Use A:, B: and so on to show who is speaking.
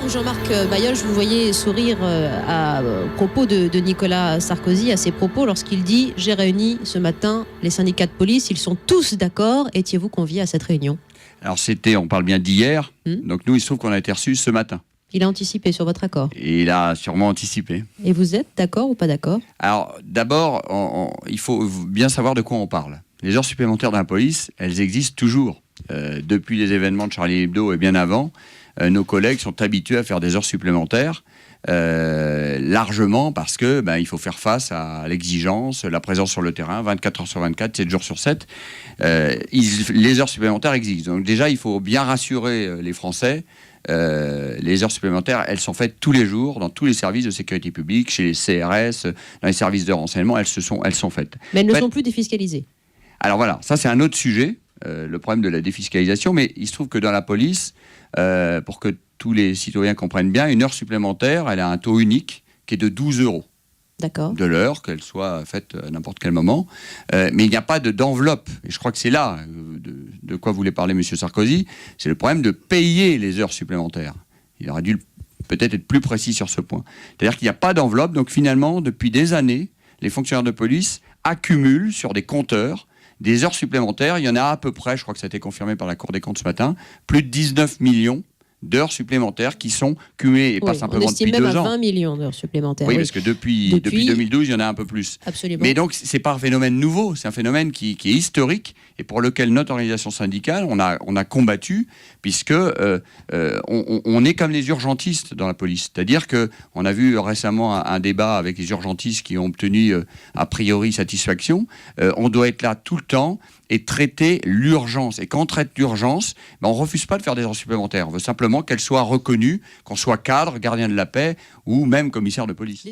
A: Jean-Marc Bailleul, je vous voyais sourire à propos de Nicolas Sarkozy, à ses propos lorsqu'il dit « J'ai réuni ce matin les syndicats de police, ils sont tous d'accord ». Étiez-vous convié à cette réunion?
B: Alors on parle bien d'hier, donc nous il se trouve qu'on a été reçus ce matin.
A: Il a anticipé sur votre accord?
B: Et il a sûrement anticipé.
A: Et vous êtes d'accord ou pas d'accord?
B: Alors d'abord, il faut bien savoir de quoi on parle. Les heures supplémentaires dans la police, elles existent toujours. Depuis les événements de Charlie Hebdo et bien avant, nos collègues sont habitués à faire des heures supplémentaires, largement parce que il faut faire face à l'exigence, la présence sur le terrain, 24 heures sur 24, 7 jours sur 7. Les heures supplémentaires existent. Donc déjà, il faut bien rassurer les Français. Les heures supplémentaires, elles sont faites tous les jours dans tous les services de sécurité publique, chez les CRS, dans les services de renseignement, elles sont faites.
A: Mais elles ne sont plus défiscalisées.
B: Alors voilà, ça c'est un autre sujet, le problème de la défiscalisation, mais il se trouve que dans la police, pour que tous les citoyens comprennent bien, une heure supplémentaire, elle a un taux unique qui est de 12 € de l'heure, qu'elle soit faite à n'importe quel moment. Mais il n'y a pas d'enveloppe. Et je crois que c'est là de quoi voulait parler M. Sarkozy. C'est le problème de payer les heures supplémentaires. Il aurait dû peut-être être plus précis sur ce point. C'est-à-dire qu'il n'y a pas d'enveloppe. Donc finalement, depuis des années, les fonctionnaires de police accumulent sur des compteurs des heures supplémentaires. Il y en a à peu près, je crois que ça a été confirmé par la Cour des comptes ce matin, plus de 19 millions d'heures supplémentaires qui sont cumulées, et pas simplement depuis 2 ans.
A: On estime même à 20 millions d'heures supplémentaires.
B: Oui, parce que depuis 2012, il y en a un peu plus.
A: Absolument.
B: Mais donc, c'est pas un phénomène nouveau, c'est un phénomène qui est historique et pour lequel notre organisation syndicale, on a combattu, puisque on est comme les urgentistes dans la police. C'est-à-dire qu'on a vu récemment un débat avec les urgentistes qui ont obtenu a priori satisfaction. On doit être là tout le temps et traiter l'urgence. Et quand on traite l'urgence, on ne refuse pas de faire des heures supplémentaires. On veut simplement qu'elles soient reconnues, qu'on soit cadre, gardien de la paix ou même commissaire de police.